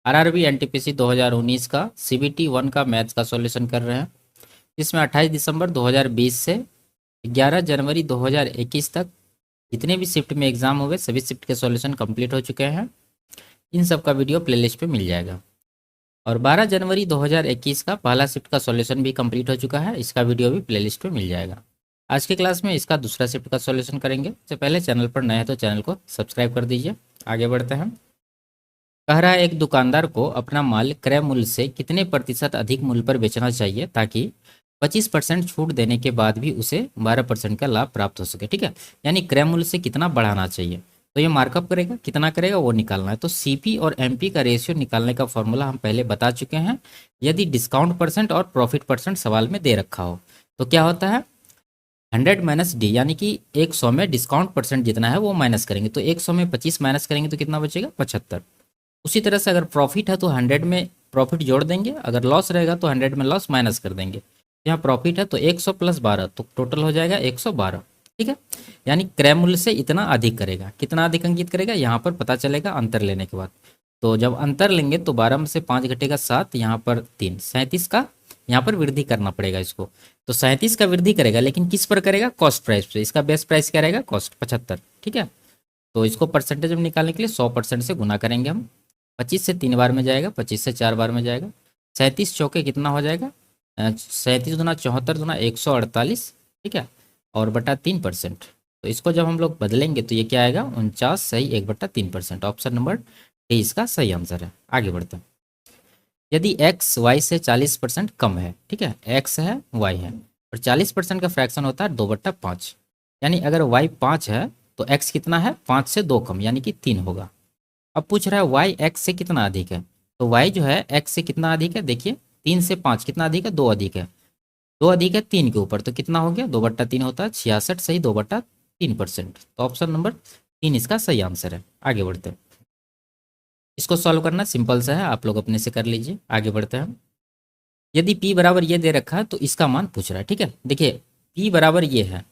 RRB NTPC 2019 का CBT 1 का maths का सॉल्यूशन कर रहे हैं, जिसमें 28 दिसंबर 2020 से 11 जनवरी 2021 तक जितने भी शिफ्ट में एग्जाम हुए सभी शिफ्ट के सॉल्यूशन कंप्लीट हो चुके हैं। इन सब का वीडियो प्लेलिस्ट पे मिल जाएगा। और 12 जनवरी 2021 का पहला शिफ्ट का सॉल्यूशन भी कंप्लीट हो चुका है, इसका वीडियो भी प्लेलिस्ट पे मिल जाएगा। आज की क्लास में इसका दूसरा शिफ्ट का सॉल्यूशन करेंगे। इससे पहले चैनल पर नए हैं तो चैनल को सब्सक्राइब कर दीजिए। आगे बढ़ते हैं। कह रहा है एक दुकानदार को अपना माल क्रय मूल्य से कितने प्रतिशत अधिक मूल्य पर बेचना चाहिए ताकि 25% छूट देने के बाद भी उसे 12% का लाभ प्राप्त हो सके। ठीक है, यानी क्रय मूल्य से कितना बढ़ाना चाहिए, तो ये मार्कअप करेगा, कितना करेगा वो निकालना है। तो सीपी और एमपी का रेशियो निकालने का फॉर्मूला हम पहले बता चुके हैं। यदि डिस्काउंट परसेंट और प्रॉफिट परसेंट सवाल में दे रखा हो तो क्या होता है, 100 माइनस डी, यानी कि 100 में डिस्काउंट परसेंट जितना है वो माइनस करेंगे। तो 100 में 25 माइनस करेंगे तो कितना बचेगा, 75। उसी तरह से अगर प्रॉफिट है तो 100 में प्रॉफिट जोड़ देंगे, अगर लॉस रहेगा तो 100 में लॉस माइनस कर देंगे। यहाँ प्रॉफिट है तो 100 प्लस 12 तो टोटल हो जाएगा 112। ठीक है, यानी क्रय मूल्य से इतना अधिक करेगा। कितना अधिक अंकित करेगा यहाँ पर पता चलेगा अंतर लेने के बाद। तो जब अंतर लेंगे तो 12 में से 5 घटेगा 7, यहाँ पर 3, 37 का यहाँ पर वृद्धि करना पड़ेगा इसको। तो 37 का वृद्धि करेगा, लेकिन किस पर करेगा, कॉस्ट प्राइस पे। इसका बेस्ट प्राइस क्या रहेगा, कॉस्ट 75। ठीक है, तो इसको परसेंटेज में निकालने के लिए 100% से गुना करेंगे हम। 25 से 3 बार में जाएगा, 25 से 4 बार में जाएगा। 37 चौके कितना हो जाएगा, 37 गुना 74 गुना 148। ठीक है, और बटा 3%। तो इसको जब हम लोग बदलेंगे तो ये क्या आएगा, 49 सही 1/3%। ऑप्शन नंबर डी इसका सही आंसर है। आगे बढ़ते हैं। यदि x y से 40% कम है, ठीक है, x है y है और 40% का फ्रैक्शन होता है 2/5, यानी अगर y 5 है तो x कितना है, 5 से 2 कम, यानी कि 3 होगा। अब पूछ रहा है y x से कितना अधिक है, तो y जो है x से कितना अधिक है, देखिए 3 से 5 कितना अधिक है, 2 अधिक है। 2 अधिक है 3 के ऊपर, तो कितना हो गया, 2/3 होता है 66 सही 2/3%। तो ऑप्शन नंबर 3 इसका सही आंसर है। आगे बढ़ते हैं। इसको सॉल्व करना सिंपल सा है, आप लोग अपने से कर लीजिए। आगे बढ़ते हैं। यदि p बराबर ये दे रखा है तो इसका मान पूछ रहा है। ठीक है, देखिए p बराबर ये है,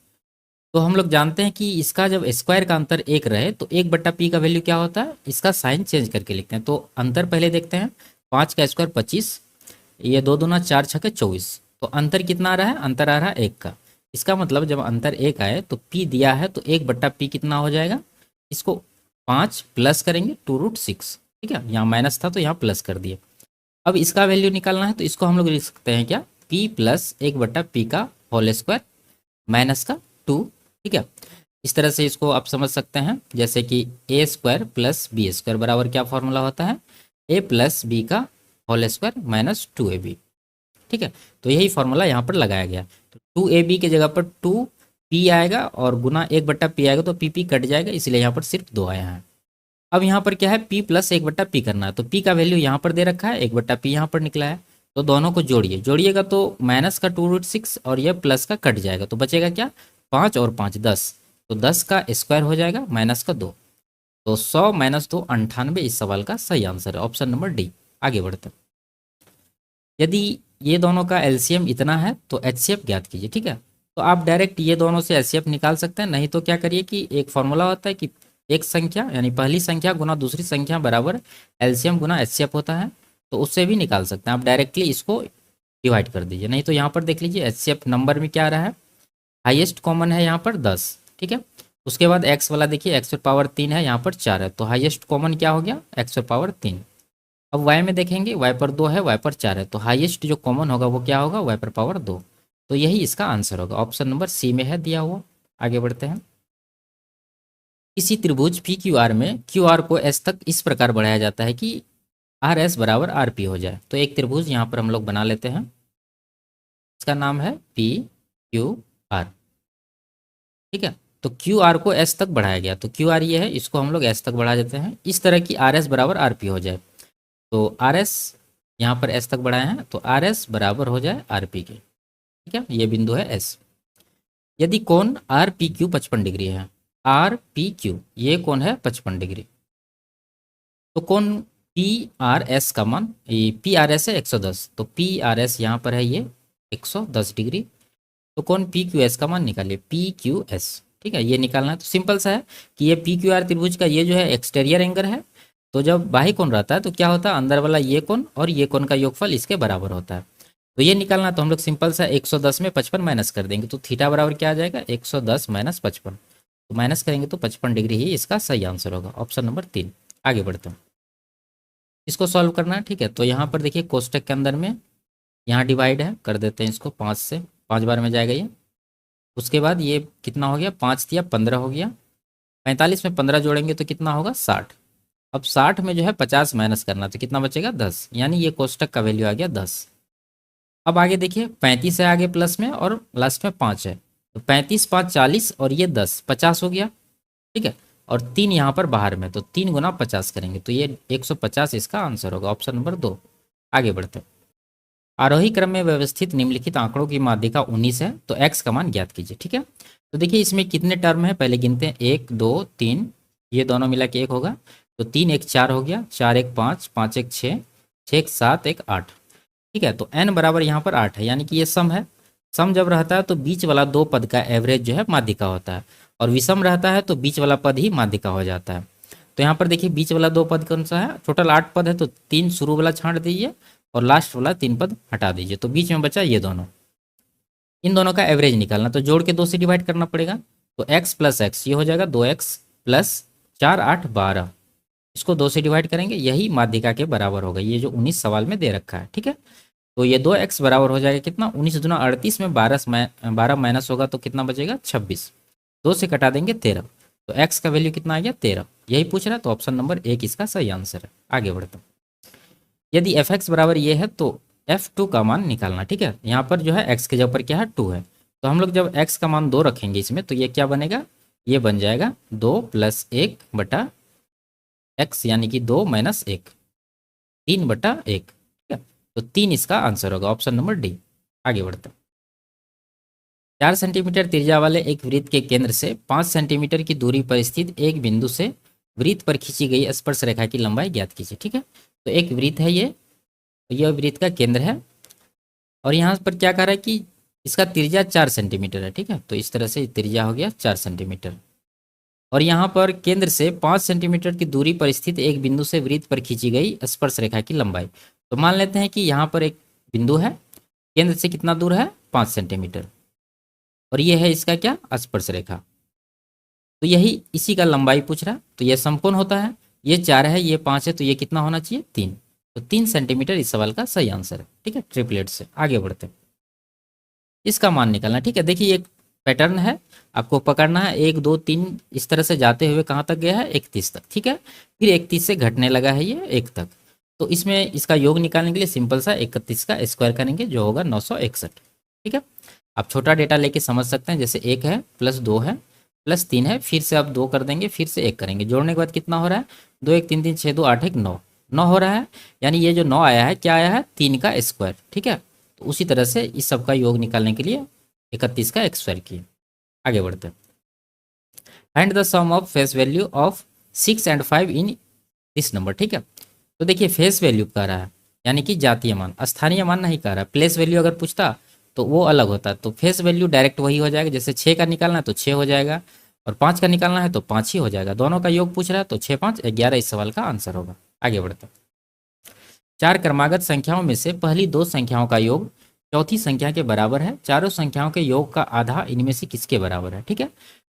तो हम लोग जानते हैं कि इसका जब स्क्वायर का अंतर 1 रहे तो 1/p का वैल्यू क्या होता है, इसका साइन चेंज करके लिखते हैं। तो अंतर पहले देखते हैं, 5 का स्क्वायर 25, ये 2 दूना 4 छके 24, तो अंतर कितना आ रहा है, अंतर आ रहा है 1 का। इसका मतलब जब अंतर 1 आए तो p दिया है तो 1/p कितना हो जाएगा, इसको 5 प्लस करेंगे 2√6। ठीक है, यहाँ माइनस था तो यहाँ प्लस कर दिए। अब इसका वैल्यू निकालना है तो इसको हम लोग लिख सकते हैं क्या, p प्लस 1/p का होल स्क्वायर माइनस का 2। ठीक है, इस तरह से इसको आप समझ सकते हैं, जैसे कि ए स्क्वायर प्लस बी स्क्वायर बराबर क्या फॉर्मूला होता है, ए प्लस बी का होल स्क्वायर माइनस 2ab। ठीक है, तो यही फॉर्मूला यहाँ पर लगाया गया। तो 2ab की जगह पर 2p आएगा और गुना 1/p आएगा तो p कट जाएगा, इसलिए यहाँ पर सिर्फ 2 आया है। अब यहाँ पर क्या है, p प्लस 1/p करना है, तो p का वैल्यू यहाँ पर दे रखा है, 1/p यहाँ पर निकला है, तो दोनों को जोड़िए, जोड़िएगा तो माइनस का 2√6 और यह प्लस का कट जाएगा, तो बचेगा क्या, 5 और 5 10, तो 10 का स्क्वायर हो जाएगा माइनस का 2। तो 100 माइनस 2 98 इस सवाल का सही आंसर है, ऑप्शन नंबर डी। आगे बढ़ते हैं। यदि ये दोनों का एलसीएम इतना है तो एचसीएफ ज्ञात कीजिए। ठीक है, तो आप डायरेक्ट ये दोनों से एचसीएफ निकाल सकते हैं, नहीं तो क्या करिए कि एक फॉर्मूला होता है कि एक संख्या यानी पहली संख्या गुना दूसरी संख्या बराबर एलसीएम गुना एचसीएफ होता है, तो उससे भी निकाल सकते हैं। आप डायरेक्टली इसको डिवाइड कर दीजिए, नहीं तो यहाँ पर देख लीजिए एचसीएफ नंबर में क्या आ रहा है, हाईएस्ट कॉमन है यहाँ पर 10। ठीक है, उसके बाद एक्स वाला देखिए एक्स पावर 3 है, यहाँ पर 4 है, तो हाईएस्ट कॉमन क्या हो गया, एक्स पावर 3। अब वाई में देखेंगे, वाई पर 2 है, वाई पर 4 है, तो हाईएस्ट जो कॉमन होगा वो क्या होगा, वाई पर पावर 2। तो यही इसका आंसर होगा, ऑप्शन नंबर सी में है दिया हुआ। आगे बढ़ते हैं। किसी त्रिभुज पी क्यू आर में क्यू आर को एस तक इस प्रकार बढ़ाया जाता है कि आर एस बराबर आर पी हो जाए। तो एक त्रिभुज यहाँ पर हम लोग बना लेते हैं, इसका नाम है पी क्यू आर। ठीक है, तो क्यू आर को एस तक बढ़ाया गया, तो क्यू आर ये है, इसको हम लोग एस तक बढ़ा देते हैं, इस तरह की आर एस बराबर आर पी हो जाए। तो आर एस यहाँ पर एस तक बढ़ाए हैं, तो आर एस बराबर हो जाए आर पी के। ठीक है, ये बिंदु है एस। यदि कोण आर पी क्यू 55 डिग्री है, आर पी क्यू ये कोण है 55 डिग्री, तो कोण पी आर एस का मान, ये पी आर एस है 110, तो पी आर एस यहाँ पर है ये 110 डिग्री, तो कोण पी क्यू एस का मान निकालिए, पी क्यू एस। ठीक है, ये निकालना है, तो सिंपल सा है कि ये पी क्यू आर त्रिभुज का ये जो है एक्सटेरियर एंगल है तो जब बाह्य कोण रहता है तो क्या होता है, अंदर वाला ये कोण और ये कोण का योगफल इसके बराबर होता है। तो ये निकालना, तो हम लोग सिंपल सा 110 में 55 माइनस कर देंगे, तो थीटा बराबर क्या आ जाएगा, 110 माइनस 55। तो माइनस करेंगे तो 55 डिग्री ही इसका सही आंसर होगा, ऑप्शन नंबर 3। आगे बढ़ते हैं, इसको सॉल्व करना है। ठीक है, तो यहाँ पर देखिए कोष्टक के अंदर में यहाँ डिवाइड है, कर देते हैं इसको 5 से, 5 बार में जाएगा ये। उसके बाद ये कितना हो गया, 5 दिया 15 हो गया, 45 में 15 जोड़ेंगे तो कितना होगा 60। अब 60 में जो है 50 माइनस करना, तो कितना बचेगा 10, यानी ये कोष्टक का वैल्यू आ गया 10। अब आगे देखिए 35 है आगे प्लस में और लास्ट में 5 है, तो 35 5 40 और ये 10 50 हो गया। ठीक है, और 3 यहाँ पर बाहर में, तो 3 गुना 50 करेंगे तो ये 150 इसका आंसर होगा, ऑप्शन नंबर 2। आगे बढ़ते हैं, आरोही क्रम में व्यवस्थित निम्नलिखित आंकड़ों की माध्यिका 19 है, तो x का मान ज्ञात कीजिए। ठीक है, तो देखिए इसमें कितने टर्म है, पहले गिनते हैं, 1 2 3, ये दोनों मिला के 1 होगा, तो 3 1 4 हो गया, 4 1 5, 5 1 6, 6 1 7 1 8। ठीक है, तो n बराबर यहाँ पर 8 है, यानी कि ये सम है। सम जब रहता है तो बीच वाला दो पद का एवरेज जो है माध्यिका होता है, और विषम रहता है तो बीच वाला पद ही माध्यिका हो जाता है। तो यहाँ पर देखिए बीच वाला दो पद कौन सा है, टोटल 8 पद है, तो 3 शुरू वाला छांट दीजिए और लास्ट वाला 3 पद हटा दीजिए, तो बीच में बचा ये दोनों। इन दोनों का एवरेज निकालना, तो जोड़ के 2 से डिवाइड करना पड़ेगा, तो x प्लस एक्स ये हो जाएगा 2x प्लस 4 8 12, इसको 2 से डिवाइड करेंगे, यही माध्यिका के बराबर होगा, ये जो 19 सवाल में दे रखा है। ठीक है, तो ये 2x बराबर हो जाएगा कितना, 19 दूना 38 में 12 माइनस होगा तो कितना बचेगा 26, 2 से कटा देंगे 13, तो x का वैल्यू कितना आ गया 13, यही पूछ रहा है, तो ऑप्शन नंबर 1 इसका सही आंसर है। आगे बढ़ते हैं, यदि एफ एक्स बराबर ये है तो F2 का मान निकालना। ठीक है, यहाँ पर जो है x के जगह पर क्या है 2 है, तो हम लोग जब x का मान 2 रखेंगे इसमें, तो ये क्या बनेगा, ये बन जाएगा 2 प्लस 1 बटा x, यानी कि 2 माइनस 1, 3 बटा 1। ठीक है, तो 3 इसका आंसर होगा, ऑप्शन नंबर डी। आगे बढ़ते हैं, 4 सेंटीमीटर त्रिज्या वाले एक वृत्त के केंद्र से 5 सेंटीमीटर की दूरी पर स्थित एक बिंदु से वृत्त पर खींची गई स्पर्श रेखा की लंबाई ज्ञात कीजिए। ठीक है, तो एक वृत्त है ये, तो यह वृत्त का केंद्र है, और यहाँ पर क्या कह रहा है कि इसका त्रिज्या 4 सेंटीमीटर है। ठीक है, तो इस तरह से त्रिज्या हो गया 4 सेंटीमीटर, और यहाँ पर केंद्र से 5 सेंटीमीटर की दूरी पर स्थित एक बिंदु से वृत्त पर खींची गई स्पर्श रेखा की लंबाई। तो मान लेते हैं कि यहाँ पर एक बिंदु है, केंद्र से कितना दूर है 5 सेंटीमीटर, और ये है इसका क्या स्पर्श रेखा, तो यही इसी का लंबाई पूछ रहा है। तो ये समकोण होता है, ये 4 है ये 5 है, तो ये कितना होना चाहिए 3, तो 3 सेंटीमीटर इस सवाल का सही आंसर है। ठीक है, ट्रिपलेट से आगे बढ़ते हैं, इसका मान निकालना। ठीक है, देखिए एक पैटर्न है, आपको पकड़ना है, 1 2 3 इस तरह से जाते हुए कहाँ तक गया है 31 तक। ठीक है, फिर 31 से घटने लगा है ये 1 तक, तो इसमें इसका योग निकालने के लिए सिंपल सा 31 का स्क्वायर करेंगे जो होगा 961। ठीक है, आप छोटा डेटा लेके समझ सकते हैं, जैसे 1 है प्लस 2 है प्लस 3 है, फिर से आप 2 कर देंगे, फिर से 1 करेंगे, जोड़ने के बाद कितना हो रहा है 2 1 3 3 6 2 8 1 9, 9 हो रहा है, यानी ये जो 9 आया है क्या आया है 3 का स्क्वायर। ठीक है, तो उसी तरह से इस सब का योग निकालने के लिए 31 का स्क्वायर किए। आगे बढ़ते हैं, find the sum of face value of 6 and 5 in this number. ठीक है, तो देखिए फेस वैल्यू कह रहा है, यानी कि जातीय मान, स्थानीय मान नहीं कह रहा है। प्लेस वैल्यू अगर पूछता तो वो अलग होता, तो फेस वैल्यू डायरेक्ट वही हो जाएगा, जैसे 6 का निकालना है तो 6 हो जाएगा, और 5 का निकालना है तो 5 ही हो जाएगा, दोनों का योग पूछ रहा है, तो 6 5 11 इस सवाल का आंसर होगा। आगे बढ़ते हैं, 4 क्रमागत संख्याओं में से पहली 2 संख्याओं का योग चौथी संख्या के बराबर है, चारों संख्याओं के योग का आधा इनमें से किसके बराबर है। ठीक है,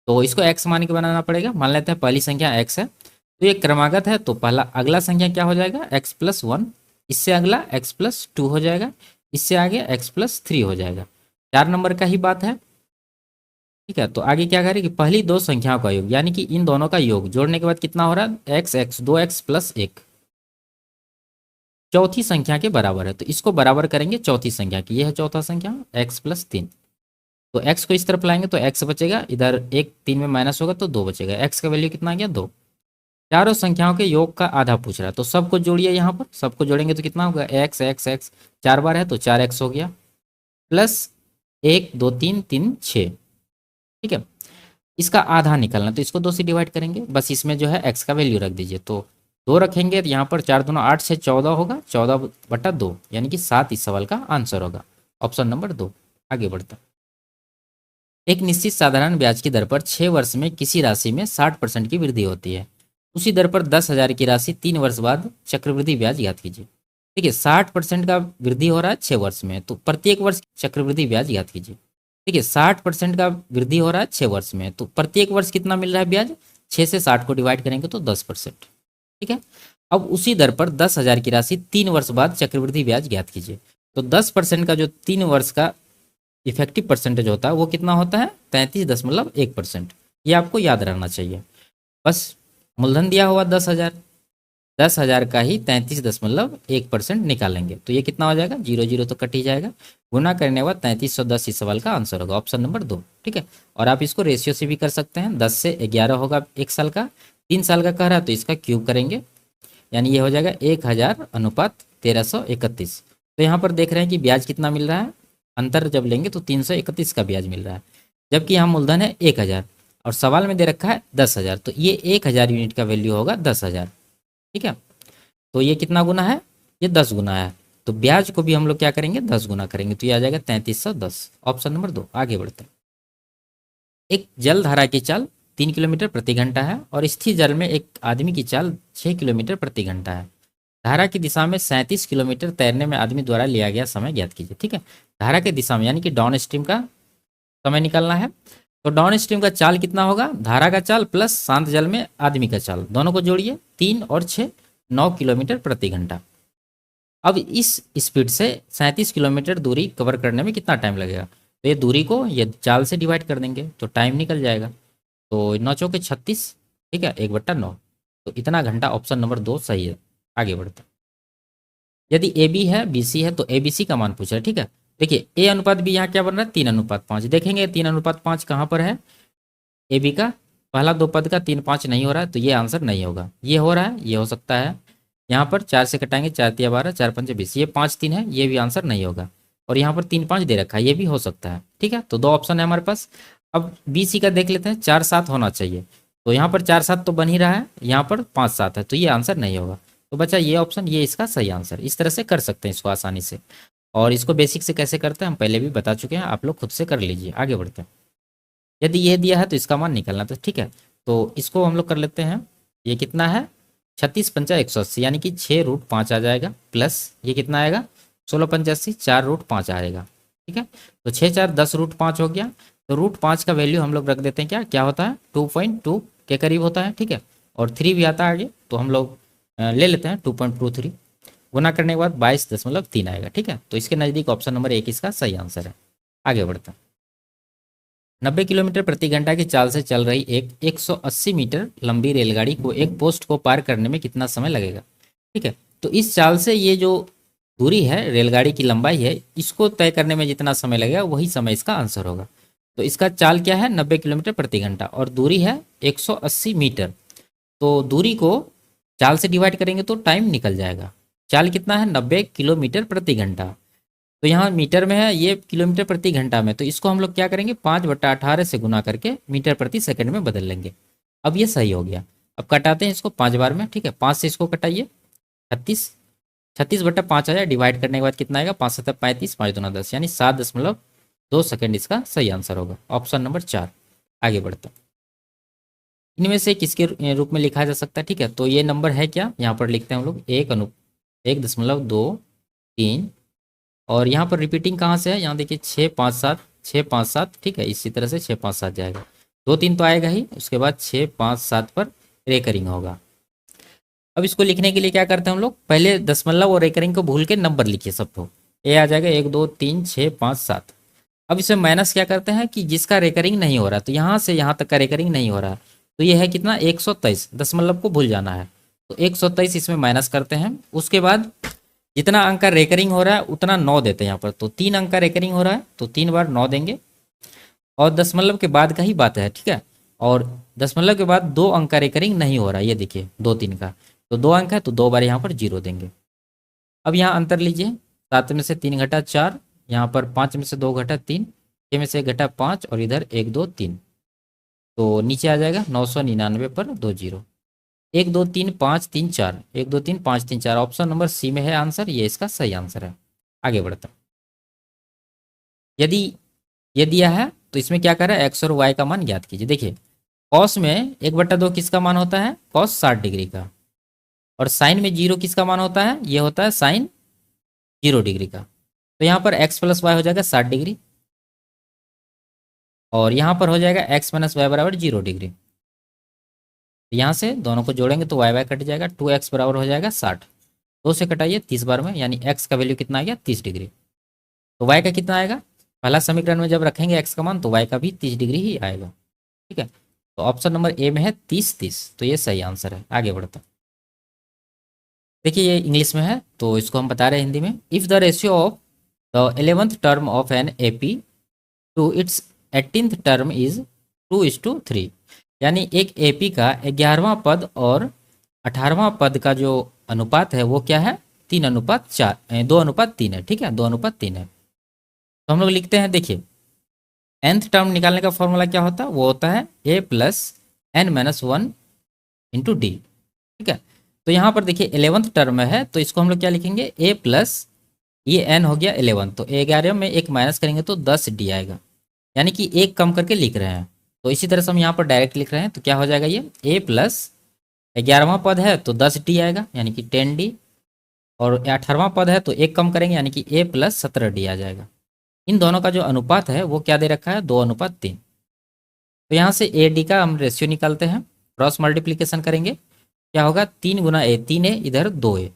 तो इसको x मान के बनाना पड़ेगा, मान लेते हैं पहली संख्या x है, तो ये क्रमागत है, तो पहला अगला संख्या क्या हो जाएगा x प्लस 1, इससे अगला x प्लस 2 हो जाएगा, इससे आगे x प्लस 3 हो जाएगा, 4 नंबर का ही बात है। ठीक है, तो आगे क्या करें कि पहली 2 संख्याओं का योग, यानी कि इन दोनों का योग जोड़ने के बाद कितना हो रहा है x x 2x प्लस 1, चौथी संख्या के बराबर है, तो इसको बराबर करेंगे चौथी संख्या की, यह है चौथा संख्या x प्लस 3, तो x को इस तरफ लाएंगे तो x बचेगा, इधर 1 3 में माइनस होगा तो 2 बचेगा, x का वैल्यू कितना आ गया 2। चारों संख्याओं के योग का आधा पूछ रहा है, तो सबको जोड़िए, यहाँ पर सबको जोड़ेंगे तो कितना होगा x x x 4 बार है तो 4x हो गया, प्लस 1 2 3 3 6। ठीक है, इसका आधा निकालना, तो इसको 2 से डिवाइड करेंगे, बस इसमें जो है x का वैल्यू रख दीजिए, तो 2 रखेंगे, तो यहाँ पर 4 दूना 8 से 14 होगा, 14 बटा 2, यानी कि 7 इस सवाल का आंसर होगा, ऑप्शन नंबर 2। आगे बढ़ता है, एक निश्चित साधारण ब्याज की दर पर 6 वर्ष में किसी राशि में 60% की वृद्धि होती है, उसी दर पर 10,000 की राशि 3 वर्ष बाद चक्रवृद्धि ब्याज ज्ञात कीजिए। देखिए 60% का वृद्धि हो रहा है 6 वर्ष में, तो प्रत्येक वर्ष चक्रवृद्धि ब्याज ज्ञात कीजिए। देखिए 60% का वृद्धि हो रहा है 6 वर्ष में, तो प्रत्येक वर्ष कितना मिल रहा है ब्याज, 6 से 60 को डिवाइड करेंगे तो 10%। ठीक है। अब उसी दर पर 10,000 की राशि 3 वर्ष बाद चक्रवृद्धि ब्याज ज्ञात कीजिए। तो 10% का जो 3 वर्ष का इफेक्टिव परसेंटेज होता है वो कितना होता है, 33.1%। ये आपको याद रहना चाहिए। बस मूलधन दिया हुआ 10,000, 10,000 का ही 33.1% निकालेंगे, तो ये कितना हो जाएगा, 0 0 तो कट ही जाएगा। गुना करने के बाद 3310 इस सवाल का आंसर होगा, ऑप्शन नंबर 2। ठीक है। और आप इसको रेशियो से भी कर सकते हैं, 10 से 11 होगा 1 साल का, 3 साल का कह रहा है तो इसका क्यूब करेंगे, यानी ये हो जाएगा 1000:1331। तो यहाँ पर देख रहे हैं कि ब्याज कितना मिल रहा है, अंतर जब लेंगे तो 331 का ब्याज मिल रहा है, जबकि यहाँ मूलधन है 1000 और सवाल में दे रखा है 10,000, तो ये 1000 यूनिट का वैल्यू होगा 10,000। ठीक है। तो ये कितना गुना है, ये 10 गुना है, तो ब्याज को भी हम लोग क्या करेंगे, 10 गुना करेंगे, तो ये आ जाएगा 3310, ऑप्शन नंबर 2। आगे बढ़ते हैं। एक जल धारा की चाल 3 किलोमीटर प्रति घंटा है और स्थिर जल में एक आदमी की चाल 6 किलोमीटर प्रति घंटा है। धारा की दिशा में 37 किलोमीटर तैरने में आदमी द्वारा लिया गया समय ज्ञात कीजिए। ठीक है। धारा की दिशा में यानी कि डाउन स्ट्रीम का समय निकालना है, तो डाउन स्ट्रीम का चाल कितना होगा, धारा का चाल प्लस शांत जल में आदमी का चाल, दोनों को जोड़िए, 3 और 6 9 किलोमीटर प्रति घंटा। अब इस स्पीड से 37 किलोमीटर दूरी कवर करने में कितना टाइम लगेगा, तो ये दूरी को ये चाल से डिवाइड कर देंगे तो टाइम निकल जाएगा। तो 9 चौके 36, ठीक है, 1/9, तो इतना घंटा, ऑप्शन नंबर 2 सही है। आगे बढ़ते हैं। यदि ए बी है बी सी है तो ए बी सी का मान पूछ रहा है। ठीक है। देखिए ए अनुपात बी यहाँ क्या बन रहा है, 3:5। देखेंगे 3:5 कहाँ पर है, ए बी का पहला दो पद का 3 5 नहीं हो रहा है, तो ये आंसर नहीं होगा। ये हो रहा है, ये हो सकता है, यहाँ पर 4 से कटाएंगे, 4 तिया 12, 4 पंचे 20, ये 5 3 है, ये भी आंसर नहीं होगा। और यहाँ पर 3 5 दे रखा है, ये भी हो सकता है। ठीक है। तो 2 ऑप्शन है हमारे पास। अब बी सी का देख लेते हैं, 4 7 होना चाहिए, तो यहाँ पर 4 7 तो बन ही रहा है, यहाँ पर 5 7 है, तो ये आंसर नहीं होगा। तो बच्चा ये ऑप्शन, ये इसका सही आंसर। इस तरह से कर सकते हैं इसको आसानी से, और इसको बेसिक से कैसे करते हैं हम पहले भी बता चुके हैं, आप लोग खुद से कर लीजिए। आगे बढ़ते हैं। यदि ये दिया है तो इसका मान निकालना, तो ठीक है, तो इसको हम लोग कर लेते हैं। ये कितना है, 36 पंचा 180, यानी कि 6√5 आ जाएगा, प्लस ये कितना आएगा, 16 पंचा 80, 4√5 आएगा। ठीक है। तो 6 4 10√5 हो गया, तो √5 का वैल्यू हम लोग रख देते हैं, क्या क्या होता है, 2.2 के करीब होता है। ठीक है। और 3 भी आता है आगे, तो हम लोग ले लेते हैं 2.23, गुना करने के बाद 22.3 आएगा। ठीक है। तो इसके नज़दीक ऑप्शन नंबर 1 इसका सही आंसर है। आगे बढ़ते हैं। 90 किलोमीटर प्रति घंटा की चाल से चल रही एक 180 मीटर लंबी रेलगाड़ी को एक पोस्ट को पार करने में कितना समय लगेगा। ठीक है। तो इस चाल से ये जो दूरी है, रेलगाड़ी की लंबाई है, इसको तय करने में जितना समय लगेगा वही समय इसका आंसर होगा। तो इसका चाल क्या है, 90 किलोमीटर प्रति घंटा, और दूरी है 180 मीटर। तो दूरी को चाल से डिवाइड करेंगे तो टाइम निकल जाएगा। चाल कितना है, 90 किलोमीटर प्रति घंटा, तो यहाँ मीटर में है, ये किलोमीटर प्रति घंटा में, तो इसको हम लोग क्या करेंगे, 5/18 से गुना करके मीटर प्रति सेकंड में बदल लेंगे। अब ये सही हो गया। अब कटाते हैं इसको 5 बार में। ठीक है। 5 से इसको कटाइए, 36, 36/5 आ जाए, डिवाइड करने के बाद कितना आएगा, 5 7 35, 5 2 10, यानी 7.2 सेकंड इसका सही आंसर होगा, ऑप्शन नंबर 4। आगे बढ़ते हैं। इनमें से किसके रूप में लिखा जा सकता है। ठीक है। तो ये नंबर है क्या, यहाँ पर लिखते हैं हम लोग 1.2, 3, और यहाँ पर रिपीटिंग कहाँ से है, यहाँ देखिए 6 5 7, 6 5 7। ठीक है। इसी तरह से 6 5 7 जाएगा, 2 3 तो आएगा ही, उसके बाद 6 5 7 पर रेकरिंग होगा। अब इसको लिखने के लिए क्या करते हैं हम लोग, पहले दशमलव और रेकरिंग को भूल के नंबर लिखिए सबको, ए आ जाएगा 1 2 3 6 5 7। अब इसमें माइनस क्या करते हैं कि जिसका रेकरिंग नहीं हो रहा, तो यहाँ से यहाँ तक का रेकरिंग नहीं हो रहा, तो ये है कितना, 123, दशमलव को भूल जाना है, तो 123 इसमें माइनस करते हैं। उसके बाद जितना अंक का रेकरिंग हो रहा है उतना 9 देते हैं यहाँ पर, तो 3 अंक का रेकरिंग हो रहा है तो 3 बार 9 देंगे, और दशमलव के बाद का ही बात है। ठीक है। और दशमलव के बाद 2 अंक का रेकरिंग नहीं हो रहा है, ये देखिए 2 3 का, तो 2 अंक है तो 2 बार यहाँ पर 0 देंगे। अब यहाँ अंतर लीजिए, 7 में से 3 घटा 4, यहाँ पर 5 में से 2 घटा 3, 6 में से 1 घटा 5, और इधर 1 2 3, तो नीचे आ जाएगा 999 पर 2 0, 1 2 3 5 3 4, 1 2 3 5 3 4, ऑप्शन नंबर सी में है आंसर, ये इसका सही आंसर है। आगे बढ़ता हूं। यदि ये दिया है तो इसमें क्या कर रहा है, एक्स और वाई का मान ज्ञात कीजिए। देखिए कॉस में 1/2 किसका मान होता है? कॉस 60 डिग्री का। और साइन में 0 किसका मान होता है? ये होता है साइन 0 डिग्री का। तो यहाँ पर x प्लस वाई हो जाएगा 60 डिग्री, और यहाँ पर हो जाएगा x माइनस वाई बराबर 0 डिग्री। यहाँ से दोनों को जोड़ेंगे तो वाई वाई कट जाएगा, 2x बराबर हो जाएगा 60। 2 से कटाइए 30 बार में, यानी x का वैल्यू कितना आ गया? 30 डिग्री। तो y का कितना आएगा? पहला समीकरण में जब रखेंगे x का मान तो y का भी 30 डिग्री ही आएगा। ठीक है, तो ऑप्शन नंबर ए में है 30-30, तो ये सही आंसर है। आगे बढ़ता, देखिए ये इंग्लिश में है तो इसको हम बता रहे हैं हिंदी में। If the ratio of the 11th term of an AP to its 18th term is 2:3, यानी एक एपी का 11वां पद और 18वां पद का जो अनुपात है वो क्या है? 3:4, 2:3 है। ठीक है, 2:3 है। तो हम लोग लिखते हैं, देखिए nth टर्म निकालने का फॉर्मूला क्या होता है? वो होता है a plus n minus 1 into D. ठीक है, तो यहाँ पर देखिए 11th टर्म है तो इसको हम लोग क्या लिखेंगे? a प्लस ये n हो गया 11, तो 11 में एक माइनस करेंगे तो 10 डी आएगा, यानी कि एक कम करके लिख रहे हैं। तो इसी तरह से हम यहाँ पर डायरेक्ट लिख रहे हैं, तो क्या हो जाएगा? ये a प्लस 11वां पद है तो 10 डी आएगा, यानी कि 10 डी, और 18वां पद है तो एक कम करेंगे यानी कि a प्लस 17 डी आ जाएगा। इन दोनों का जो अनुपात है वो क्या दे रखा है? 2:3। तो यहाँ से ए डी का हम रेशियो निकालते हैं, क्रॉस मल्टीप्लीकेशन करेंगे, क्या होगा? 3 गुना ए, 3a इधर 2a।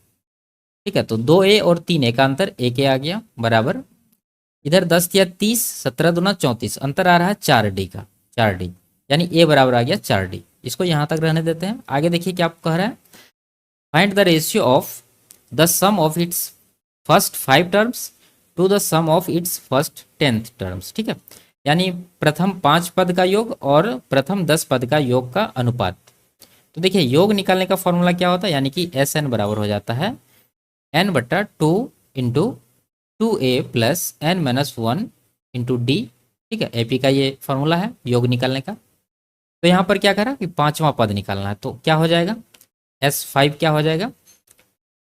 ठीक है, तो 2a और 3a का अंतर 1a आ गया, बराबर इधर 10 या 30, 17 दूना 34, अंतर आ रहा है 4d का, 4d, यानी a बराबर आ गया 4d। इसको यहाँ तक रहने देते हैं। आगे देखिए क्या कह रहा है? Find the ratio of the sum of its first 5 terms to the sum of its first 10th terms. ठीक है, यानी प्रथम 5 पद का योग और प्रथम 10 पद का योग का अनुपात। तो देखिए योग निकालने का फॉर्मूला क्या होता है? यानी कि एस एन बराबर हो जाता है n/2 into 2a plus n minus 1 into D. ठीक है, एपी का ये फॉर्मूला है योग निकालने का। तो यहाँ पर क्या करा कि 5वां पद निकालना है, तो क्या हो जाएगा? S5 क्या हो जाएगा?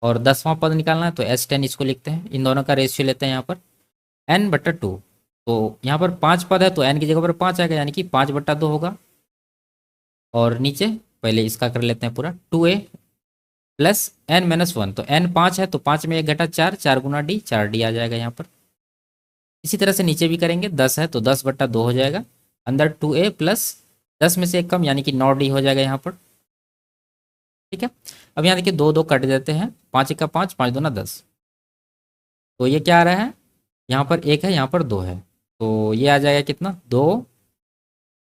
और 10वां पद निकालना है तो S10, इसको लिखते हैं। इन दोनों का रेशियो लेते हैं यहाँ पर n/2। तो यहाँ पर 5 पद है तो n की जगह पर 5 आएगा, यानी कि 5/2 होगा। और नीचे पहले इसका कर लेते हैं पूरा, 2a प्लस n माइनस 1, तो n 5 है तो 5 में 1 घटा 4, 4 गुना डी, 4d आ जाएगा यहाँ पर। इसी तरह से नीचे भी करेंगे, 10 है तो 10/2 हो जाएगा, अंदर 2a प्लस 10 में से एक कम, यानी कि 9d हो जाएगा यहाँ पर। ठीक है, अब यहाँ देखिए 2 2 कट देते हैं, 5 1 5, 5 दूना 10, तो ये क्या आ रहा है? यहाँ पर 1 है, यहाँ पर 2 है, तो ये आ जाएगा कितना?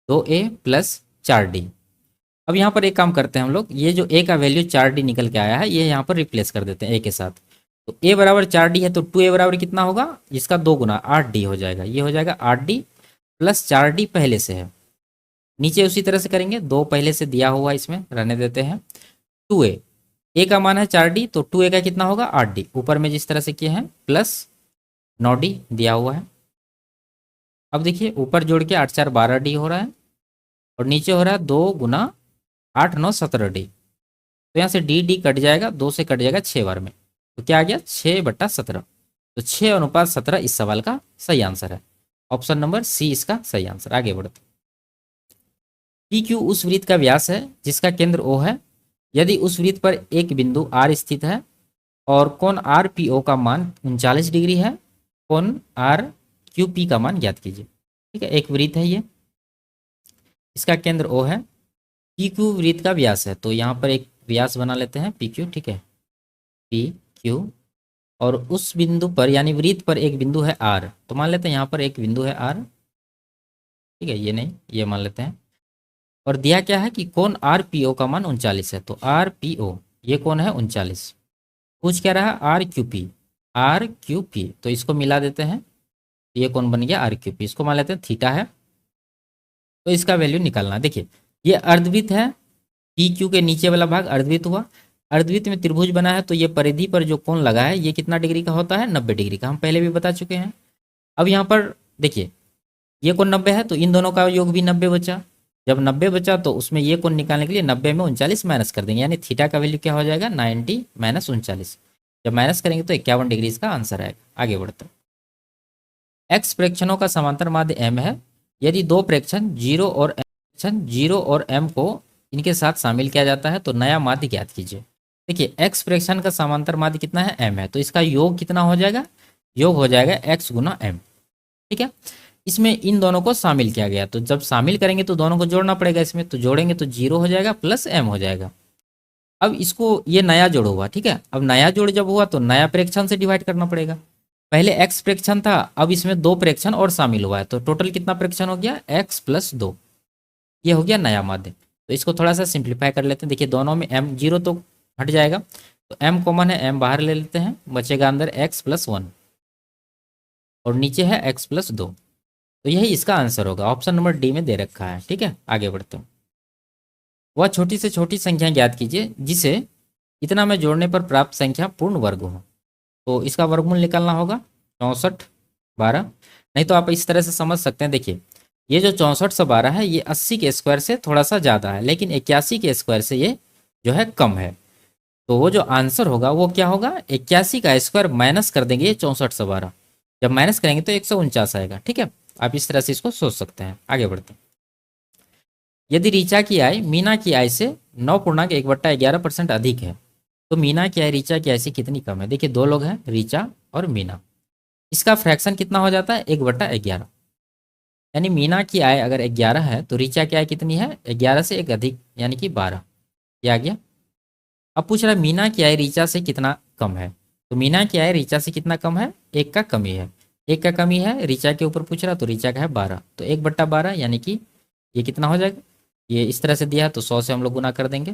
2a plus 4d। अब यहाँ पर एक काम करते हैं हम लोग, ये जो a का वैल्यू 4d निकल के आया है ये यहाँ पर रिप्लेस कर देते हैं a के साथ। तो a बराबर 4d है तो 2a बराबर कितना होगा? इसका 2 गुना 8d हो जाएगा, ये हो जाएगा 8d प्लस 4d पहले से है। नीचे उसी तरह से करेंगे, 2 पहले से दिया हुआ इसमें रहने देते हैं। 2a, a का मान है 4d तो 2a का कितना होगा? 8d, ऊपर में जिस तरह से किए हैं प्लस 9d दिया हुआ है। अब देखिए ऊपर जोड़ के 8 4 12d हो रहा है, और नीचे हो रहा है 2 गुना 8 9 17d। तो यहाँ से डी डी कट जाएगा, 2 से कट जाएगा 6 बार में, तो क्या आ गया? 6/17। तो 6:17 इस सवाल का सही आंसर है। ऑप्शन नंबर सी इसका सही आंसर। आगे बढ़ते, पी क्यू उस वृत्त का व्यास है जिसका केंद्र ओ है, यदि उस वृत्त पर एक बिंदु आर स्थित है और कोण आर पी ओ का मान 39 डिग्री है, कोण आर क्यू पी का मान ज्ञात कीजिए। ठीक है, एक वृत्त है ये, इसका केंद्र ओ है, पी क्यू वृत्त का व्यास है, तो यहाँ पर एक व्यास बना लेते हैं पी क्यू। ठीक है, पी क्यू, और उस बिंदु पर यानी वृत्त पर एक बिंदु है आर, तो मान लेते हैं यहाँ पर एक बिंदु है आर। ठीक है, ये नहीं, ये मान लेते हैं। और दिया क्या है कि कोण आर पी ओ का मान 39 है, तो आर पी ओ ये कोण है 39। पूछ क्या रहा? R Q P, R Q P, तो इसको मिला देते हैं, ये कोण बन गया आर क्यू पी, इसको मान लेते हैं थीटा है, तो इसका वैल्यू निकालना। देखिए ये अर्धवृत्त है, पी क्यू के नीचे वाला भाग अर्धवृत्त हुआ, अर्धवृत्त में त्रिभुज बना है तो ये परिधि पर जो कोण लगा है ये कितना डिग्री का होता है? 90 डिग्री का, हम पहले भी बता चुके हैं। अब यहाँ पर देखिए ये कोण 90 है तो इन दोनों का योग भी 90 बचा, जब 90 बचा तो उसमें ये कोण निकालने के लिए 90 में 39 माइनस कर देंगे, यानी थीटा का वैल्यू क्या हो जाएगा? 90 माइनस 39। जब माइनस करेंगे तो 51 डिग्री इसका आंसर आएगा। आगे बढ़ते, एक्स प्रेक्षणों का समांतर माध्य एम है, यदि दो प्रेक्षण 0 और जीरो और m को इनके साथ शामिल किया जाता है तो नया माध्य ज्ञात कीजिए। देखिए x फ्रैक्शन का समांतर माध्य कितना है, m है, तो इसका योग कितना हो जाएगा, योग हो जाएगा x गुना m। ठीक है, इसमें इन दोनों को शामिल किया गया, तो जब शामिल करेंगे तो दोनों को जोड़ना पड़ेगा इसमें, तो जोड़ेंगे तो जीरो हो जाएगा प्लस m हो जाएगा। अब इसको ये नया जोड़ हुआ, ठीक है, अब नया जोड़ जब हुआ तो नया प्रेक्षण से डिवाइड करना पड़ेगा। पहले x प्रेक्षण था, अब इसमें दो प्रेक्षण और शामिल हुआ है, तो टोटल कितना प्रेक्षण हो गया, x प्लस 2, ये हो गया नया माध्य। तो इसको थोड़ा सा सिंप्लीफाई कर लेते हैं। देखिए दोनों में m जीरो तो हट जाएगा, तो m कॉमन है, m बाहर ले लेते हैं, बचेगा अंदर x प्लस 1 और नीचे है x प्लस 2। तो यही इसका आंसर होगा, ऑप्शन नंबर डी में दे रखा है। ठीक है, आगे बढ़ते हैं। वह छोटी से छोटी संख्या ज्ञात कीजिए जिसे इतना में जोड़ने पर प्राप्त संख्या पूर्ण वर्ग हो। तो इसका वर्गमूल निकालना होगा 64 12, नहीं तो आप इस तरह से समझ सकते हैं। देखिए ये जो 64 से 12 है ये 80 के स्क्वायर से थोड़ा सा ज़्यादा है, लेकिन 81 के स्क्वायर से ये जो है कम है। तो वो जो आंसर होगा वो क्या होगा, 81 का स्क्वायर माइनस कर देंगे ये 64 से 12, जब माइनस करेंगे तो 149 आएगा। ठीक है, आप इस तरह से इसको सोच सकते हैं। आगे बढ़ते हैं। यदि रीचा की आय मीना की आय से 9.1/11% अधिक है तो मीना की आय रीचा की आय से कितनी कम है। देखिए दो लोग हैं, रीचा और मीना, इसका फ्रैक्शन कितना हो जाता है, 1/11, यानी मीना की आय अगर 11 है तो रीचा की आय कितनी है, 11 से एक अधिक यानी कि 12, ये आ गया। अब पूछ रहा है मीना की आय रीचा से कितना कम है, तो मीना की आय रीचा से कितना कम है, एक का कमी है, एक का कमी है, रीचा के ऊपर पूछ रहा तो रीचा का है 12, तो 1/12 यानी कि ये कितना हो जाएगा, ये इस तरह से दिया तो 100 से हम लोग गुना कर देंगे,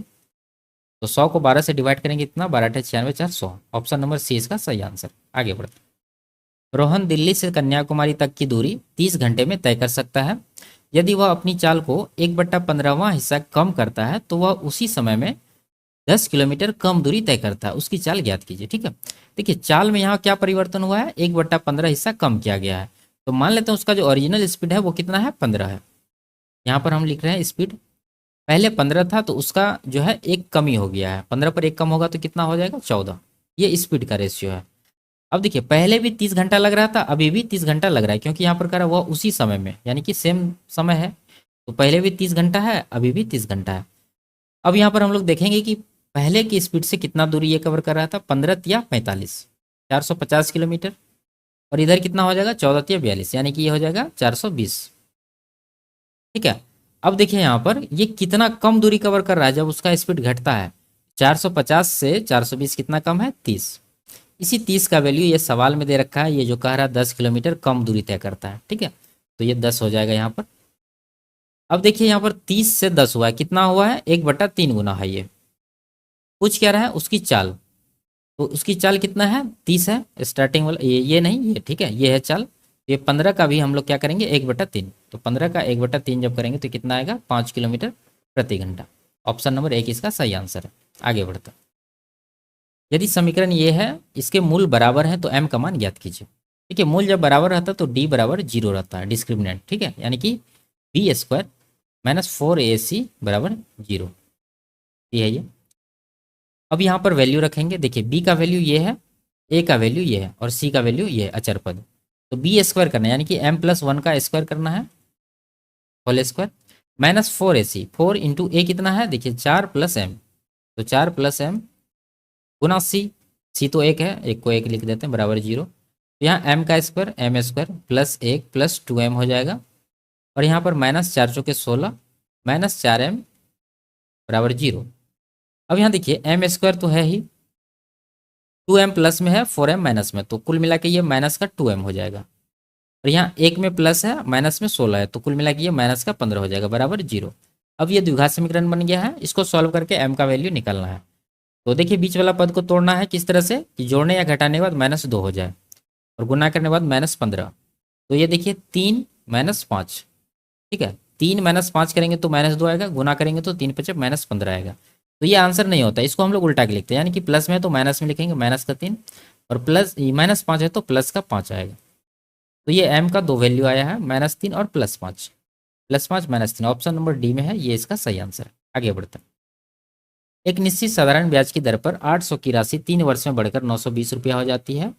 तो 100 को 12 से डिवाइड करेंगे, इतना 12 × 96 4 100, ऑप्शन नंबर सी इसका सही आंसर। आगे बढ़ते हैं। रोहन दिल्ली से कन्याकुमारी तक की दूरी 30 घंटे में तय कर सकता है। यदि वह अपनी चाल को 1/15वां हिस्सा कम करता है तो वह उसी समय में 10 किलोमीटर कम दूरी तय करता है, उसकी चाल ज्ञात कीजिए। ठीक है, देखिए चाल में यहाँ क्या परिवर्तन हुआ है, 1/15 हिस्सा कम किया गया है, तो मान लेते हैं उसका जो ओरिजिनल स्पीड है वो कितना है, 15 है। यहाँ पर हम लिख रहे हैं स्पीड, पहले 15 था तो उसका जो है एक कमी हो गया है, 15 पर एक कम होगा तो कितना हो जाएगा, 14, ये स्पीड का रेशियो है। अब देखिए पहले भी 30 घंटा लग रहा था, अभी भी 30 घंटा लग रहा है, क्योंकि यहाँ पर कह रहा है वह उसी समय में, यानी कि सेम समय है, तो पहले भी 30 घंटा है, अभी भी 30 घंटा है। अब यहाँ पर हम लोग देखेंगे कि पहले की स्पीड से कितना दूरी ये कवर कर रहा था, 15 या 45, 450 किलोमीटर, और इधर कितना हो जाएगा, 14 या 42, यानी कि ये हो जाएगा 420। ठीक है, अब देखिए यहाँ पर ये कितना कम दूरी कवर कर रहा है जब उसका स्पीड घटता है, 450 से 420 कितना कम है, 30। इसी 30 का वैल्यू ये सवाल में दे रखा है, ये जो कह रहा है 10 किलोमीटर कम दूरी तय करता है। ठीक है, तो ये 10 हो जाएगा यहाँ पर। अब देखिए यहाँ पर 30 से 10 हुआ है, कितना हुआ है, 1/3 गुना है। ये पूछ क्या रहा है, उसकी चाल, तो उसकी चाल कितना है, 30 है स्टार्टिंग वाला, ये नहीं, ये ठीक है, ये है चाल। ये 15 का भी हम लोग क्या करेंगे, 1/3, तो 15 का 1/3 जब करेंगे तो कितना आएगा, 5 किलोमीटर प्रति घंटा। ऑप्शन नंबर 1 इसका सही आंसर है। आगे बढ़ता, यदि समीकरण ये है, इसके मूल बराबर है तो m का मान ज्ञात कीजिए। ठीक है, मूल जब बराबर रहता है तो d बराबर 0 रहता है, डिस्क्रिमिनेंट। ठीक है, यानी कि b² - 4ac बराबर 0, ये है ये। अब यहाँ पर वैल्यू रखेंगे, देखिए b का वैल्यू ये है, a का वैल्यू ये है और c का वैल्यू ये है, अचर पद, तो b² करना है, यानी कि m+1 का स्क्वायर करना है, whole square, -4ac, 4 into a कितना है, देखिए 4 + m, तो 4 + m गुना c तो 1 है, 1 को 1 लिख देते हैं, बराबर 0। तो यहाँ m का स्क्वायर, m² + 1 + 2m हो जाएगा, और यहाँ पर -4 चौके 16 -4m बराबर 0। अब यहाँ देखिए m² तो है ही, 2m प्लस में है, 4m माइनस में, तो कुल मिला के ये माइनस का 2m हो जाएगा, और यहाँ 1 में प्लस है, माइनस में 16 है, तो कुल मिला के ये माइनस का 15 हो जाएगा, बराबर 0। अब ये द्विघात समीकरण बन गया है, इसको सॉल्व करके m का वैल्यू निकालना है। तो देखिए बीच वाला पद को तोड़ना है किस तरह से, कि जोड़ने या घटाने के बाद -2 हो जाए और गुना करने के बाद -15, तो ये देखिए 3 - 5, ठीक है, 3 - 5 करेंगे तो -2 आएगा, गुना करेंगे तो 3 × 5 -15 आएगा। तो ये आंसर नहीं होता, इसको हम लोग उल्टा के लिखते हैं, यानी कि प्लस में है तो माइनस में लिखेंगे, -3, और प्लस -5 है तो +5 आएगा। तो ये m का दो वैल्यू आया है, -3 और +5, +5 -3, ऑप्शन नंबर डी में है, ये इसका सही आंसर है। आगे बढ़ते हैं। एक निश्चित साधारण ब्याज की दर पर 800 की राशि 3 वर्ष में बढ़कर 920 रुपया हो जाती है।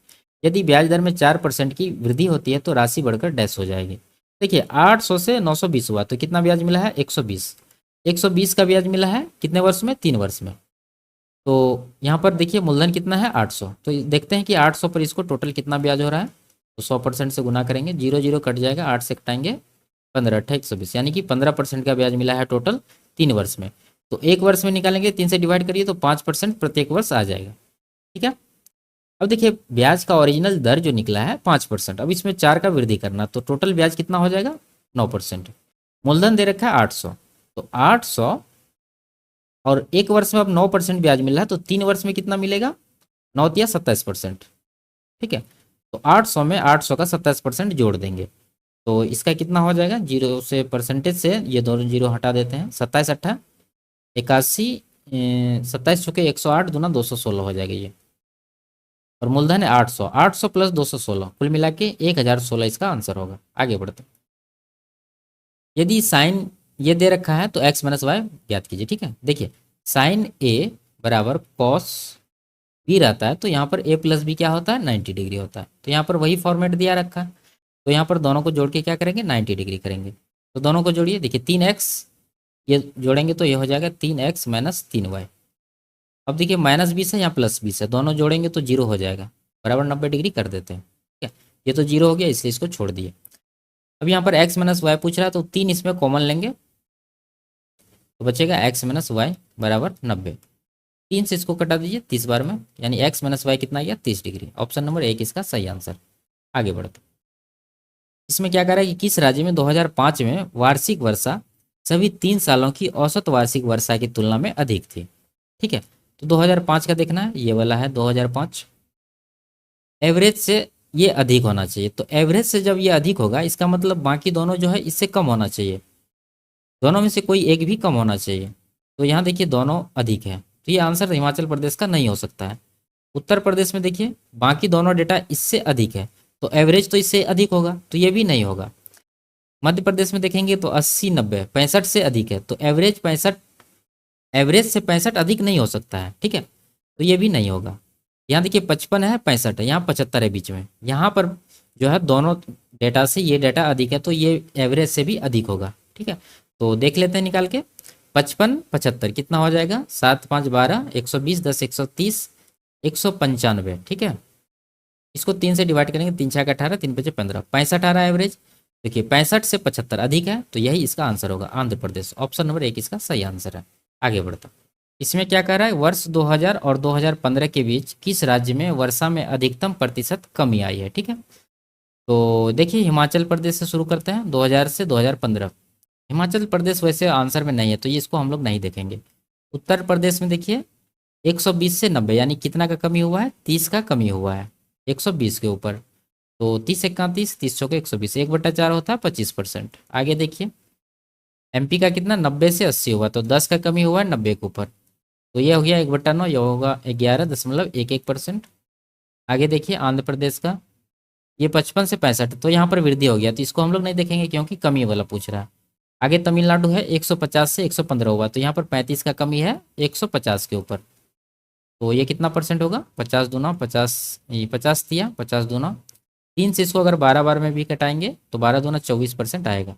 यदि ब्याज दर में 4% की वृद्धि होती है तो राशि बढ़कर डैश हो जाएगी। देखिए 800 से 920 हुआ तो कितना ब्याज मिला है 120। 120 का ब्याज मिला है कितने वर्ष में 3 वर्ष में। तो यहाँ पर देखिए मूलधन कितना है 800, तो देखते हैं कि 800 पर इसको टोटल कितना ब्याज हो रहा है। तो 100% से गुना करेंगे, जीरो जीरो कट जाएगा, 8 से कटाएंगे 15 अट्ठा 120, यानी कि 15% का ब्याज मिला है टोटल 3 वर्ष में। तो एक वर्ष में निकालेंगे 3 से डिवाइड करिए तो 5% प्रत्येक वर्ष आ जाएगा। ठीक है, अब देखिए ब्याज का ओरिजिनल दर जो निकला है 5%, अब इसमें 4 का वृद्धि करना, तो टोटल ब्याज कितना हो जाएगा 9%। मूलधन दे रखा है 800, तो 800 और एक वर्ष में अब 9% ब्याज मिल रहा है, तो 3 वर्ष में कितना मिलेगा 9 या 27%। ठीक है, तो 800 में 800 का 27% जोड़ देंगे, तो इसका कितना हो जाएगा, जीरो से परसेंटेज से ये दोनों जीरो हटा देते हैं, 27 अट्ठा 81, 27 × 108 दूना 216 हो जाएगा ये। और मूलधन है 800, 800 प्लस 216 कुल मिला के 1016 इसका आंसर होगा। आगे बढ़ते, यदि साइन ये दे रखा है तो x माइनस वाई ज्ञात कीजिए। ठीक है, देखिए साइन ए बराबर कॉस बी रहता है, तो यहाँ पर a प्लस बी क्या होता है 90 डिग्री होता है, तो यहाँ पर वही फॉर्मेट दिया रखा है, तो यहाँ पर दोनों को जोड़ के क्या करेंगे 90 डिग्री करेंगे। तो दोनों को जोड़िए, देखिए 3x ये जोड़ेंगे तो ये हो जाएगा 3x माइनस 3y। अब देखिए -20 है यहाँ +20 है, दोनों जोड़ेंगे तो जीरो हो जाएगा, बराबर 90 डिग्री कर देते हैं। ठीक है, ये तो जीरो हो गया इसलिए इसको छोड़ दिए। अब यहाँ पर x माइनस वाई पूछ रहा है, तो 3 इसमें कॉमन लेंगे तो बचेगा x माइनस वाई बराबर 90। 3 से इसको कटा दीजिए 30 बार में, यानी x माइनस वाई कितना गया 30 डिग्री। ऑप्शन नंबर 1 इसका सही आंसर। आगे बढ़ते, इसमें क्या कह रहा है कि किस राज्य में 2005 में वार्षिक वर्षा सभी 3 सालों की औसत वार्षिक वर्षा की तुलना में अधिक थी। ठीक है, तो 2005 का देखना है, ये वाला है 2005। एवरेज से ये अधिक होना चाहिए, तो एवरेज से जब ये अधिक होगा इसका मतलब बाकी दोनों जो है इससे कम होना चाहिए, दोनों में से कोई एक भी कम होना चाहिए। तो यहाँ देखिए दोनों अधिक है, तो ये आंसर हिमाचल प्रदेश का नहीं हो सकता है। उत्तर प्रदेश में देखिए बाकी दोनों डेटा इससे अधिक है, तो एवरेज तो इससे अधिक होगा, तो ये भी नहीं होगा। मध्य प्रदेश में देखेंगे तो 80 90 65 से अधिक है, तो एवरेज 65, एवरेज से 65 अधिक नहीं हो सकता है। ठीक है, तो ये भी नहीं होगा। यहाँ देखिए 55 है 65 है, यहाँ 75 है बीच में, यहाँ पर जो है दोनों डेटा से ये डेटा अधिक है, तो ये एवरेज से भी अधिक होगा। ठीक है, तो देख लेते हैं निकाल के, 55 75 कितना हो जाएगा 7 5 12 120 10 130 195। ठीक है, इसको 3 से डिवाइड करेंगे, 3 6 18 3 5 15 65 आ रहा है एवरेज। देखिए 65 से 75 अधिक है, तो यही इसका आंसर होगा आंध्र प्रदेश। ऑप्शन नंबर 1 इसका सही आंसर है। आगे बढ़ता, इसमें क्या कह रहा है, वर्ष 2000 और 2015 के बीच किस राज्य में वर्षा में अधिकतम प्रतिशत कमी आई है। ठीक है, तो देखिए हिमाचल प्रदेश से शुरू करते हैं, 2000 से 2015। हिमाचल प्रदेश वैसे आंसर में नहीं है, तो ये इसको हम लोग नहीं देखेंगे। उत्तर प्रदेश में देखिए 120 से 90 यानी कितना का कमी हुआ है 30 का कमी हुआ है 120 के ऊपर, तो 30 31 30 चौके 120, 1/4 होता है 25%। आगे देखिए एमपी का कितना 90 से 80 हुआ, तो 10 का कमी हुआ है 90 के ऊपर, तो ये हो गया 1/9, ये होगा 11.11%। आगे देखिए आंध्र प्रदेश का ये 55 से 65, तो यहाँ पर वृद्धि हो गया, तो इसको हम लोग नहीं देखेंगे क्योंकि कमी वाला पूछ रहा है। आगे तमिलनाडु है 150 से 115 हुआ, तो यहाँ पर 35 का कमी है 150 के ऊपर, तो ये कितना परसेंट होगा 50 दूना 50, ये 50 दिया 50 दूना 3 से इसको अगर 12 बार में भी कटाएंगे तो 12 दूना 24% आएगा।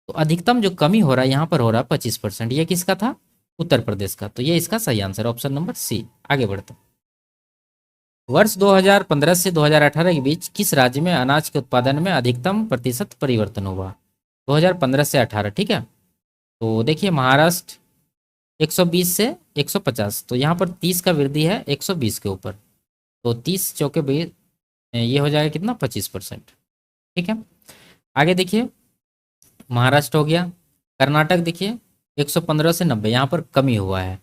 तो अधिकतम जो कमी हो रहा है यहाँ पर हो रहा है 25%, ये किसका था उत्तर प्रदेश का, तो ये इसका सही आंसर ऑप्शन नंबर सी। आगे बढ़ते, वर्ष 2015 से 2018 के बीच किस राज्य में अनाज के उत्पादन में अधिकतम प्रतिशत परिवर्तन हुआ। 2015 से 18। ठीक है, तो देखिए महाराष्ट्र 120 से 150, तो यहाँ पर 30 का वृद्धि है 120 के ऊपर, तो 30 चौके 20, ये हो जाएगा कितना 25%। ठीक है, आगे देखिए महाराष्ट्र हो गया, कर्नाटक देखिए 115 से 90 यहाँ पर कमी हुआ है,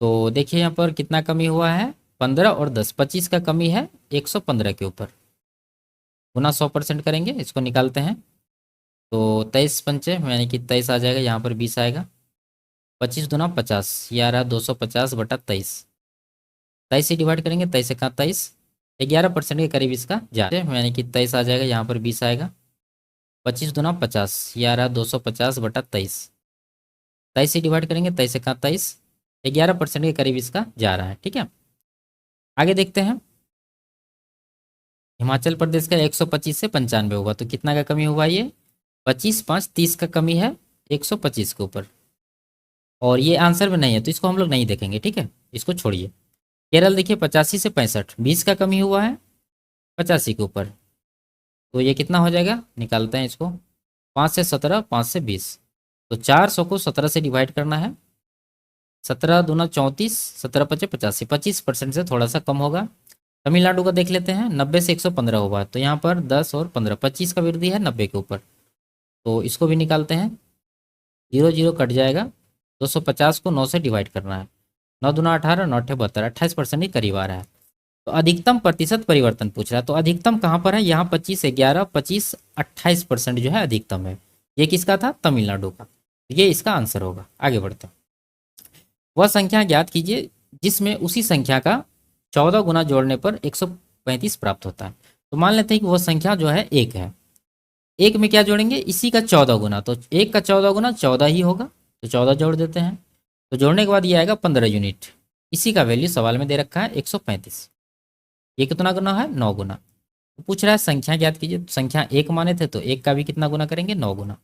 तो देखिए यहाँ पर कितना कमी हुआ है 15 और 10 25 का कमी है 115 के ऊपर, गुना 100% करेंगे, इसको निकालते हैं तो 23 पंचे यानी कि 23 आ जाएगा, यहाँ पर 20 आएगा, 25 दूना 50, ये आ रहा है 250/23। 23 से डिवाइड करेंगे, 23 से कहाँ 23, 11% के करीब इसका जा यानी कि 23 आ जाएगा, यहाँ पर 20 आएगा, 25 दूना 50, ये आ रहा है 250/23। 23 से डिवाइड करेंगे, 23 से कहाँ 23, 11% के करीब इसका जा रहा है। ठीक है, आगे देखते हैं, हिमाचल प्रदेश का 125 से 95 होगा, तो कितना का कमी हुआ ये? 25 5 30 का कमी है 125 के ऊपर। और ये आंसर में नहीं है तो इसको हम लोग नहीं देखेंगे, ठीक है, इसको छोड़िए। केरल देखिए 85 से 65, 20 का कमी हुआ है 85 के ऊपर, तो ये कितना हो जाएगा, निकालते हैं इसको। 5 से 17, 5 से 20, तो 400 को 17 से डिवाइड करना है। 17 दूना 34, 17 पचे 85, 25% से थोड़ा सा कम होगा। तमिलनाडु का देख लेते हैं, 90 से 115 हुआ, तो यहाँ पर 10 और 15, 25 का वृद्धि है 90 के ऊपर, तो इसको भी निकालते हैं। 0 0 कट जाएगा। 250 को 9 से डिवाइड करना है। 9 दूना 18, 9 अठे 72, 28% के करीब आ रहा है। तो अधिकतम प्रतिशत परिवर्तन पूछ रहा है, तो अधिकतम कहाँ पर है, यहाँ 25, 11, 25, 28% जो है अधिकतम है। ये किसका था, तमिलनाडु का। ये इसका आंसर होगा। आगे बढ़ते हैं। वह संख्या ज्ञात कीजिए जिसमें उसी संख्या का 14 गुना जोड़ने पर 135 प्राप्त होता है। तो मान लेते हैं कि वह संख्या जो है 1 है। 1 में क्या जोड़ेंगे, इसी का 14 गुना, तो 1 का 14 गुना 14 ही होगा, तो 14 जोड़ देते हैं। तो जोड़ने के बाद ये आएगा 15 यूनिट। इसी का वैल्यू सवाल में दे रखा है 135। ये कितना गुना है, 9 गुना। तो पूछ रहा है संख्या ज्ञात कीजिए, तो संख्या 1 माने थे तो 1 का भी कितना गुना करेंगे, 9 गुना।